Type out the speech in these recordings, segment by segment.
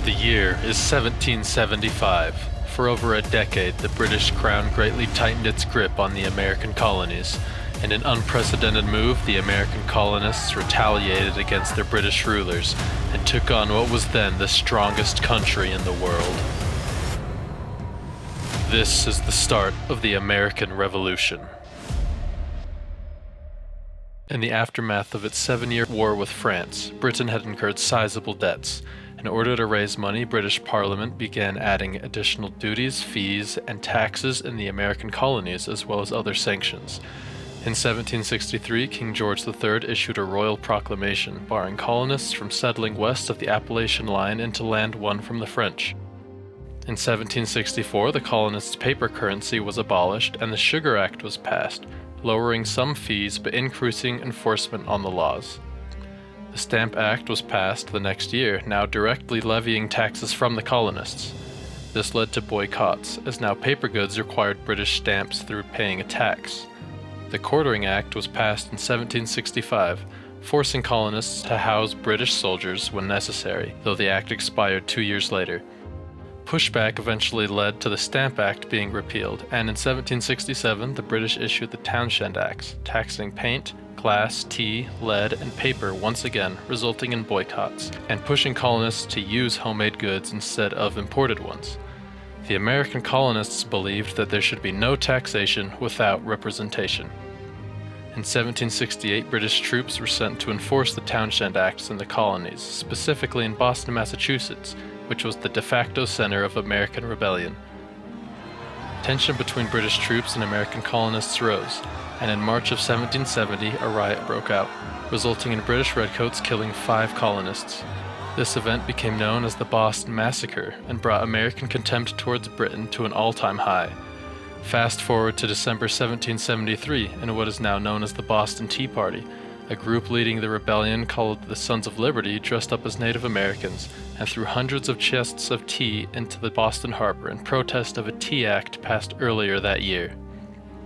The year is 1775. For over a decade, the British Crown greatly tightened its grip on the American colonies. In an unprecedented move, the American colonists retaliated against their British rulers and took on what was then the strongest country in the world. This is the start of the American Revolution. In the aftermath of its 7-year war with France, Britain had incurred sizable debts. In order to raise money, British Parliament began adding additional duties, fees, and taxes in the American colonies, as well as other sanctions. In 1763, King George III issued a royal proclamation barring colonists from settling west of the Appalachian line into land won from the French. In 1764, the colonists' paper currency was abolished and the Sugar Act was passed, lowering some fees but increasing enforcement on the laws. The Stamp Act was passed the next year, now directly levying taxes from the colonists. This led to boycotts, as now paper goods required British stamps through paying a tax. The Quartering Act was passed in 1765, forcing colonists to house British soldiers when necessary, though the act expired 2 years later. Pushback eventually led to the Stamp Act being repealed, and in 1767 the British issued the Townshend Acts, taxing paint, glass, tea, lead, and paper once again, resulting in boycotts, and pushing colonists to use homemade goods instead of imported ones. The American colonists believed that there should be no taxation without representation. In 1768, British troops were sent to enforce the Townshend Acts in the colonies, specifically in Boston, Massachusetts, which was the de facto center of American rebellion. Tension between British troops and American colonists rose, and in March of 1770 a riot broke out, resulting in British redcoats killing 5 colonists. This event became known as the Boston Massacre and brought American contempt towards Britain to an all-time high. Fast forward to December 1773 in what is now known as the Boston Tea Party. A group leading the rebellion called the Sons of Liberty dressed up as Native Americans and threw hundreds of chests of tea into the Boston harbor in protest of a tea act passed earlier that year.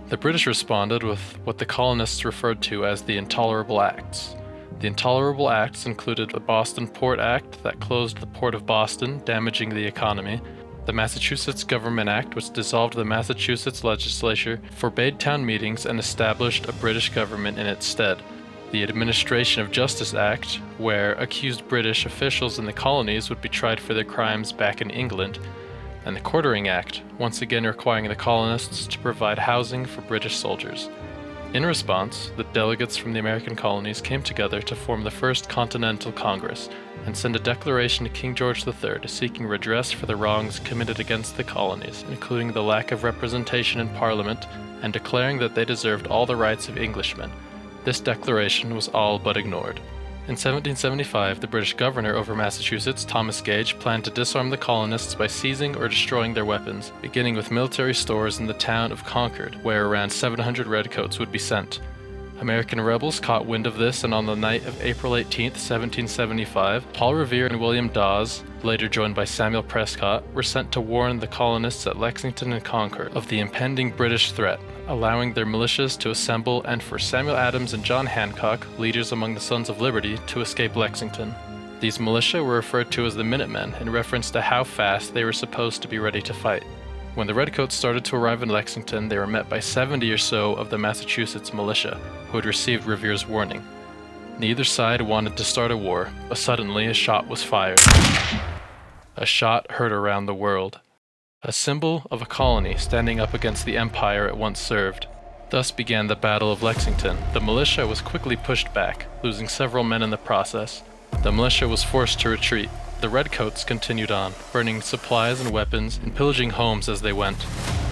The British responded with what the colonists referred to as the Intolerable Acts. The Intolerable Acts included the Boston Port Act that closed the Port of Boston, damaging the economy, the Massachusetts Government Act, which dissolved the Massachusetts legislature, forbade town meetings, and established a British government in its stead, the Administration of Justice Act, where accused British officials in the colonies would be tried for their crimes back in England, and the Quartering Act, once again requiring the colonists to provide housing for British soldiers. In response, the delegates from the American colonies came together to form the First Continental Congress and send a declaration to King George III seeking redress for the wrongs committed against the colonies, including the lack of representation in Parliament, and declaring that they deserved all the rights of Englishmen. This declaration was all but ignored. In 1775, the British governor over Massachusetts, Thomas Gage, planned to disarm the colonists by seizing or destroying their weapons, beginning with military stores in the town of Concord, where around 700 redcoats would be sent. American rebels caught wind of this, and on the night of April 18, 1775, Paul Revere and William Dawes, later joined by Samuel Prescott, were sent to warn the colonists at Lexington and Concord of the impending British threat, allowing their militias to assemble and for Samuel Adams and John Hancock, leaders among the Sons of Liberty, to escape Lexington. These militia were referred to as the Minutemen in reference to how fast they were supposed to be ready to fight. When the redcoats started to arrive in Lexington, they were met by 70 or so of the Massachusetts militia, who had received Revere's warning. Neither side wanted to start a war, but suddenly a shot was fired. A shot heard around the world. A symbol of a colony standing up against the empire it once served. Thus began the Battle of Lexington. The militia was quickly pushed back, losing several men in the process. The militia was forced to retreat. The redcoats continued on, burning supplies and weapons and pillaging homes as they went.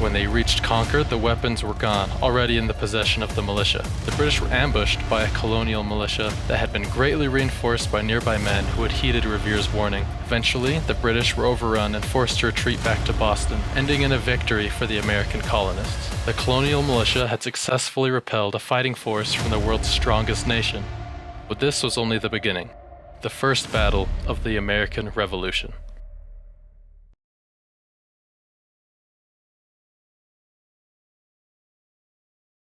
When they reached Concord, the weapons were gone, already in the possession of the militia. The British were ambushed by a colonial militia that had been greatly reinforced by nearby men who had heeded Revere's warning. Eventually, the British were overrun and forced to retreat back to Boston, ending in a victory for the American colonists. The colonial militia had successfully repelled a fighting force from the world's strongest nation. But this was only the beginning. The first battle of the American Revolution.